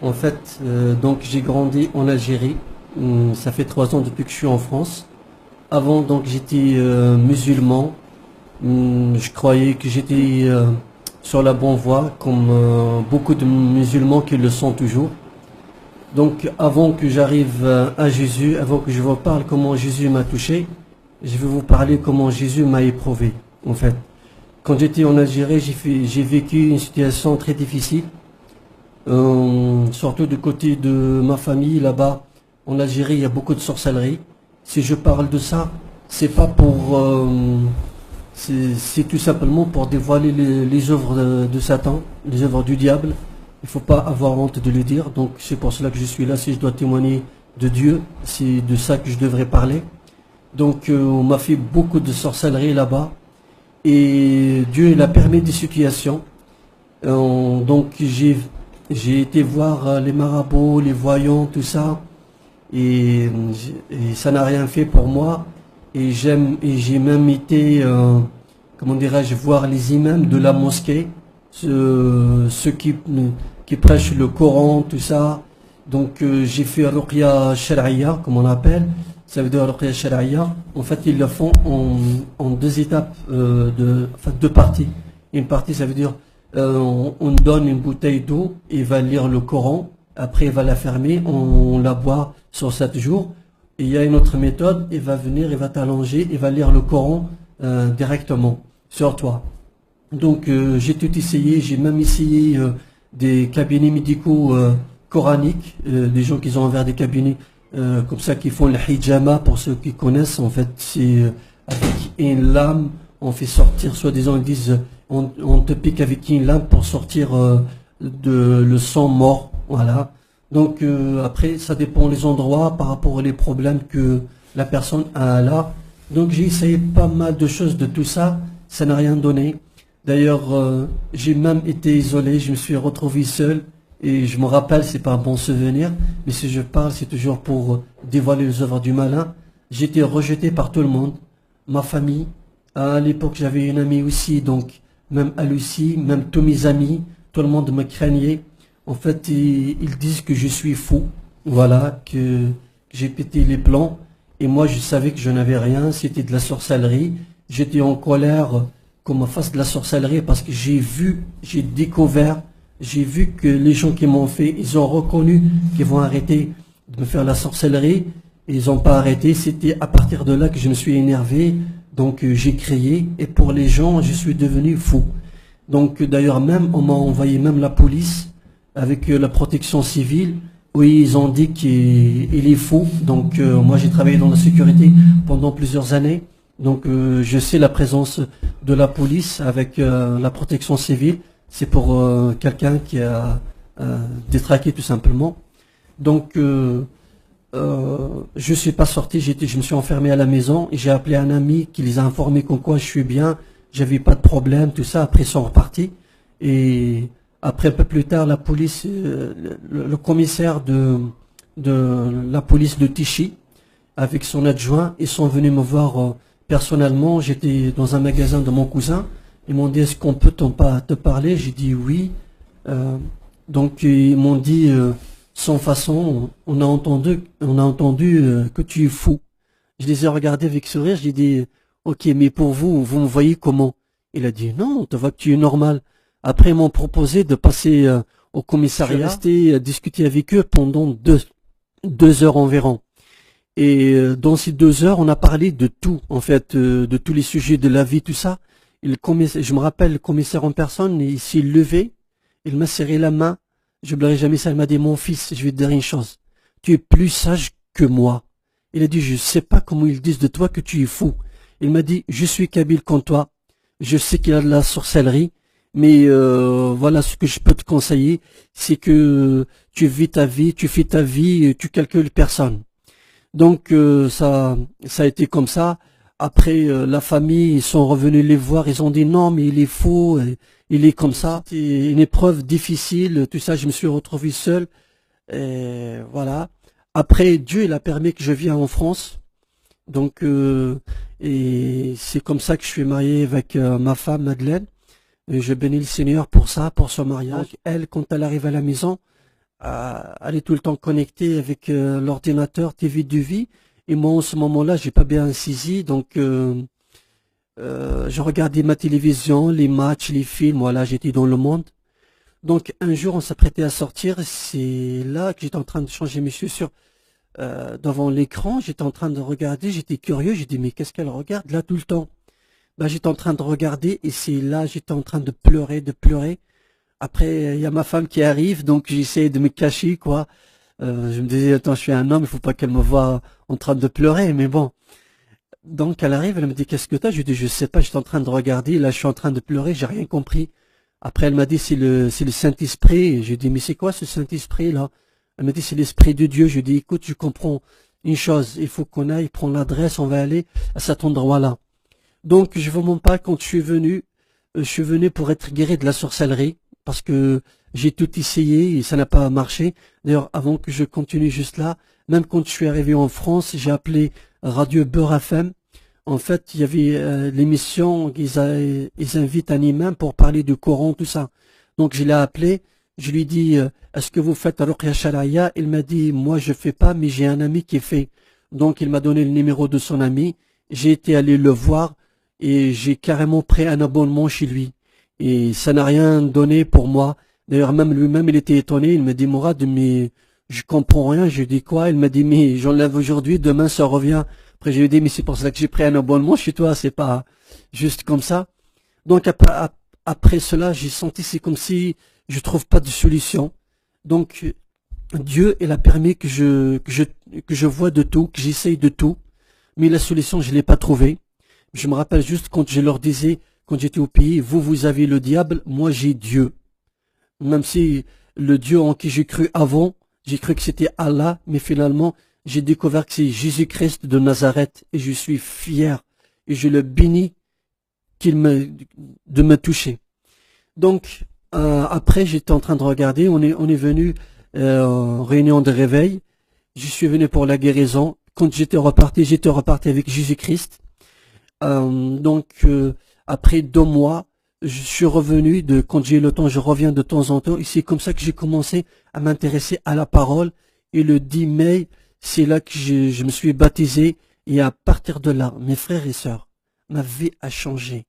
En fait, donc j'ai grandi en Algérie. Ça fait 3 ans depuis que je suis en France. Avant, donc j'étais musulman. Je croyais que j'étais sur la bonne voie, comme beaucoup de musulmans qui le sont toujours. Donc, avant que j'arrive à Jésus, avant que je vous parle comment Jésus m'a touché, je vais vous parler comment Jésus m'a éprouvé. En fait, quand j'étais en Algérie, j'ai vécu une situation très difficile. Surtout du côté de ma famille, là-bas, en Algérie, il y a beaucoup de sorcellerie. Si je parle de ça, c'est pas pour, c'est tout simplement pour dévoiler les œuvres de Satan, les œuvres du diable. Il faut pas avoir honte de le dire. Donc c'est pour cela que je suis là. Si je dois témoigner de Dieu, c'est de ça que je devrais parler. Donc on m'a fait beaucoup de sorcellerie là-bas. Et Dieu il a permis des situations. Donc j'ai été voir les marabouts, les voyants, tout ça, et ça n'a rien fait pour moi. Et j'ai même été, comment dirais-je, voir les imams de la mosquée, ceux qui prêchent le Coran, tout ça. Donc j'ai fait Ruqya Shar'iyya, comme on appelle. Ça veut dire Ruqya Shar'iyya. En fait, ils le font en deux étapes, enfin deux parties. Une partie, ça veut dire on donne une bouteille d'eau, il va lire le Coran, après il va la fermer, on la boit sur 7 jours. Et il y a une autre méthode, il va venir, il va t'allonger, il va lire le Coran directement sur toi. Donc j'ai tout essayé, j'ai même essayé des cabinets médicaux coraniques, des gens qui ont ouvert des cabinets comme ça qui font le hijama pour ceux qui connaissent. En fait, c'est avec une lame, on fait sortir, soi-disant ils disent, on te pique avec une lame pour sortir de le sang mort, voilà. Donc après, ça dépend les endroits par rapport aux problèmes que la personne a là. Donc j'ai essayé pas mal de choses de tout ça, ça n'a rien donné. D'ailleurs, j'ai même été isolé, je me suis retrouvé seul et je me rappelle, c'est pas un bon souvenir, mais si je parle, c'est toujours pour dévoiler les œuvres du malin. J'ai été rejeté par tout le monde, ma famille. À l'époque, j'avais une amie aussi, donc même à Lucie, même tous mes amis, tout le monde me craignait. En fait, ils disent que je suis fou, voilà, que j'ai pété les plombs. Et moi, je savais que je n'avais rien, c'était de la sorcellerie. J'étais en colère qu'on me fasse de la sorcellerie parce que j'ai vu, j'ai découvert, j'ai vu que les gens qui m'ont fait, ils ont reconnu qu'ils vont arrêter de me faire la sorcellerie. Et ils n'ont pas arrêté. C'était à partir de là que je me suis énervé. Donc j'ai crié. Et pour les gens, je suis devenu fou. Donc d'ailleurs même, on m'a envoyé même la police avec la protection civile. Oui, ils ont dit qu'il est fou. Donc moi j'ai travaillé dans la sécurité pendant plusieurs années. Donc je sais la présence de la police avec la protection civile. C'est pour quelqu'un qui a détraqué tout simplement. Donc je suis pas sorti, je me suis enfermé à la maison et j'ai appelé un ami qui les a informés qu'en quoi je suis bien, j'avais pas de problème, tout ça. Après ils sont repartis et après un peu plus tard la police, le commissaire de la police de Tichy avec son adjoint, ils sont venus me voir personnellement. J'étais dans un magasin de mon cousin. Ils m'ont dit est-ce qu'on peut te parler? J'ai dit oui. Euh, donc ils m'ont dit sans façon, on a entendu que tu es fou. Je les ai regardés avec sourire. J'ai dit ok, mais pour vous, vous me voyez comment? Il a dit non, on te voit que tu es normal. Après ils m'ont proposé de passer au commissariat. Je suis resté discuter avec eux pendant 2 heures environ. Et dans ces 2 heures, on a parlé de tout, en fait, de tous les sujets de la vie, tout ça. Je me rappelle, le commissaire en personne, il s'est levé, il m'a serré la main. Je n'oublierai jamais ça, il m'a dit, mon fils, je vais te dire une chose. Tu es plus sage que moi. Il a dit, je sais pas comment ils disent de toi que tu es fou. Il m'a dit, je suis kabyle comme toi. Je sais qu'il y a de la sorcellerie, mais voilà ce que je peux te conseiller, c'est que tu vis ta vie, tu fais ta vie, tu calcules personne. Donc ça a été comme ça. Après la famille, ils sont revenus les voir, ils ont dit non mais il est faux, il est comme ça. C'était une épreuve difficile, tout ça, je me suis retrouvé seul. Et voilà. Après Dieu il a permis que je vienne en France. Donc et c'est comme ça que je suis marié avec ma femme Madeleine. Et je bénis le Seigneur pour ça, pour ce mariage. Donc, elle, quand elle arrive à la maison, elle est tout le temps connectée avec l'ordinateur TV de vie. Et moi, en ce moment-là, j'ai pas bien saisi, donc je regardais ma télévision, les matchs, les films, voilà, j'étais dans le monde. Donc un jour, on s'apprêtait à sortir, c'est là que j'étais en train de changer mes chaussures devant l'écran, j'étais en train de regarder, j'étais curieux, j'ai dit mais qu'est-ce qu'elle regarde là tout le temps? Bah j'étais en train de regarder et c'est là j'étais en train de pleurer, de pleurer. Après il y a ma femme qui arrive, donc j'essaie de me cacher quoi. Je me disais attends je suis un homme, il faut pas qu'elle me voie en train de pleurer, mais bon. Donc elle arrive, elle me dit qu'est-ce que t'as? Je lui dis je sais pas, j'étais en train de regarder, là je suis en train de pleurer, j'ai rien compris. Après elle m'a dit c'est le Saint-Esprit. Et je lui dis mais c'est quoi ce Saint-Esprit là? Elle m'a dit c'est l'Esprit de Dieu. Je lui dis écoute, je comprends une chose, il faut qu'on aille prendre l'adresse, on va aller à cet endroit-là. Donc je vous mens pas, quand je suis venu pour être guéri de la sorcellerie parce que j'ai tout essayé et ça n'a pas marché. D'ailleurs avant que je continue juste là, même quand je suis arrivé en France, j'ai appelé Radio Beurre FM. En fait, il y avait l'émission ils invitent un imam pour parler du Coran, tout ça. Donc je l'ai appelé, je lui dis est-ce que vous faites Ruqya Shar'iyya? Il m'a dit moi je fais pas, mais j'ai un ami qui fait. Donc il m'a donné le numéro de son ami. J'ai été allé le voir et j'ai carrément pris un abonnement chez lui. Et ça n'a rien donné pour moi. D'ailleurs même lui-même il était étonné. Il me dit Mourad mais je comprends rien. Je lui dis quoi? Il m'a dit mais j'enlève aujourd'hui, demain ça revient. Après, je lui ai dit, mais c'est pour ça que j'ai pris un abonnement chez toi, c'est pas juste comme ça. Donc, après cela, j'ai senti, c'est comme si je trouve pas de solution. Donc, Dieu, il a permis que je vois de tout, que j'essaye de tout. Mais la solution, je l'ai pas trouvée. Je me rappelle juste quand je leur disais, quand j'étais au pays, vous avez le diable, moi j'ai Dieu. Même si le Dieu en qui j'ai cru avant, j'ai cru que c'était Allah, mais finalement, j'ai découvert que c'est Jésus-Christ de Nazareth et je suis fier et je le bénis de me toucher. Donc, après, j'étais en train de regarder, on est venu en réunion de réveil, je suis venu pour la guérison. Quand j'étais reparti avec Jésus-Christ. Après 2 mois, je suis revenu quand j'ai le temps, je reviens de temps en temps. Et c'est comme ça que j'ai commencé à m'intéresser à la parole. Et le 10 mai, c'est là que je me suis baptisé. Et à partir de là, mes frères et sœurs, ma vie a changé.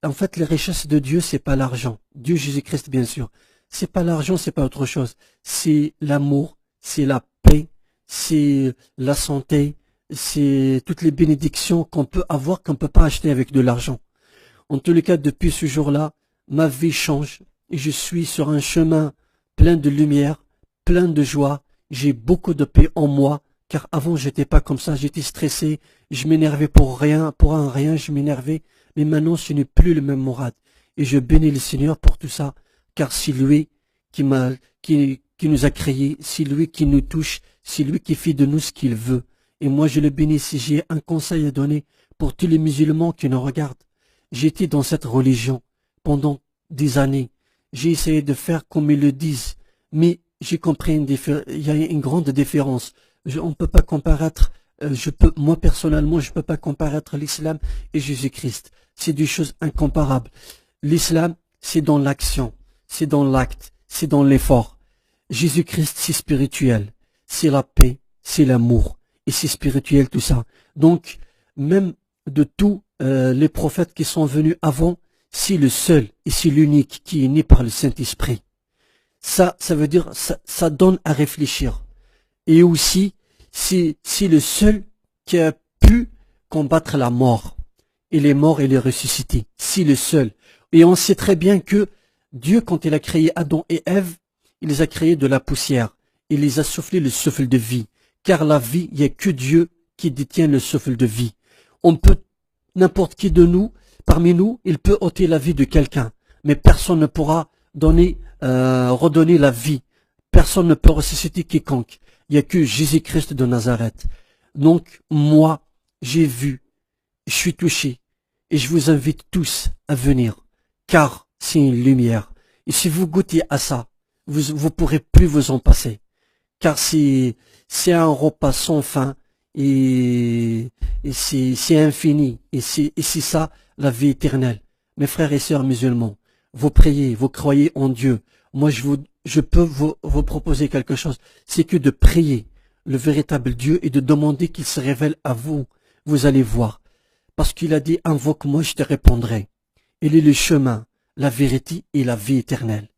En fait, les richesses de Dieu, c'est pas l'argent. Dieu Jésus-Christ, bien sûr. C'est pas l'argent, c'est pas autre chose. C'est l'amour, c'est la paix, c'est la santé, c'est toutes les bénédictions qu'on peut avoir, qu'on peut pas acheter avec de l'argent. En tous les cas, depuis ce jour-là, ma vie change et je suis sur un chemin plein de lumière, plein de joie. J'ai beaucoup de paix en moi, car avant j'étais pas comme ça, j'étais stressé, je m'énervais pour rien, pour un rien, je m'énervais. Mais maintenant, ce n'est plus le même Mourad. Et je bénis le Seigneur pour tout ça, car c'est lui qui nous a créés, c'est lui qui nous touche, c'est lui qui fait de nous ce qu'il veut. Et moi, je le bénis. Si j'ai un conseil à donner pour tous les musulmans qui nous regardent, j'étais dans cette religion pendant des années. J'ai essayé de faire comme ils le disent, mais j'ai compris il y a une grande différence. On ne peut pas comparaître, moi personnellement, je ne peux pas comparaître l'islam et Jésus-Christ. C'est des choses incomparables. L'islam, c'est dans l'action, c'est dans l'acte, c'est dans l'effort. Jésus-Christ, c'est spirituel, c'est la paix, c'est l'amour, et c'est spirituel tout ça. Donc, même de tous les prophètes qui sont venus avant, c'est le seul et c'est l'unique qui est né par le Saint-Esprit. Ça veut dire, ça donne à réfléchir. Et aussi, c'est le seul qui a pu combattre la mort. Il est mort et il est ressuscité. C'est le seul. Et on sait très bien que Dieu, quand il a créé Adam et Ève, il les a créés de la poussière. Il les a soufflé le souffle de vie. Car la vie, il n'y a que Dieu qui détient le souffle de vie. On peut, n'importe qui de nous, parmi nous, il peut ôter la vie de quelqu'un. Mais personne ne pourra redonner la vie. Personne ne peut ressusciter quiconque. Il n'y a que Jésus-Christ de Nazareth. Donc, moi, j'ai vu, je suis touché, et je vous invite tous à venir, car c'est une lumière. Et si vous goûtez à ça, vous pourrez plus vous en passer, car c'est un repas sans fin, et c'est infini, et c'est ça la vie éternelle. Mes frères et sœurs musulmans, vous priez, vous croyez en Dieu, moi je peux vous proposer quelque chose, c'est que de prier le véritable Dieu et de demander qu'il se révèle à vous. Vous allez voir. Parce qu'il a dit, invoque-moi, je te répondrai. Il est le chemin, la vérité et la vie éternelle.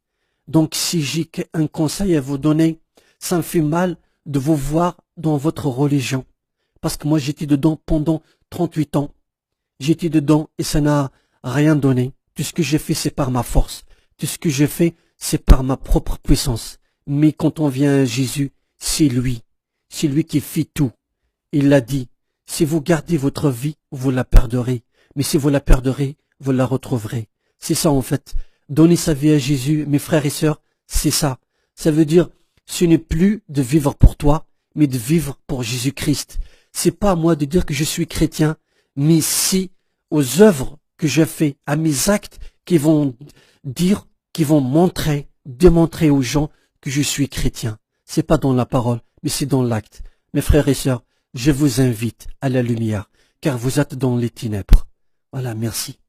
Donc si j'ai un conseil à vous donner, ça me fait mal de vous voir dans votre religion. Parce que moi j'étais dedans pendant 38 ans. J'étais dedans et ça n'a rien donné. Tout ce que j'ai fait, c'est par ma force. Tout ce que j'ai fait, c'est par ma propre puissance. Mais quand on vient à Jésus, c'est lui. C'est lui qui fait tout. Il l'a dit. Si vous gardez votre vie, vous la perdrez. Mais si vous la perdrez, vous la retrouverez. C'est ça en fait. Donner sa vie à Jésus, mes frères et sœurs, c'est ça. Ça veut dire, ce n'est plus de vivre pour toi, mais de vivre pour Jésus-Christ. C'est pas à moi de dire que je suis chrétien, mais c'est aux œuvres que je fais, à mes actes qui vont dire, qui vont montrer, démontrer aux gens que je suis chrétien. C'est pas dans la parole, mais c'est dans l'acte. Mes frères et sœurs, je vous invite à la lumière, car vous êtes dans les ténèbres. Voilà, merci.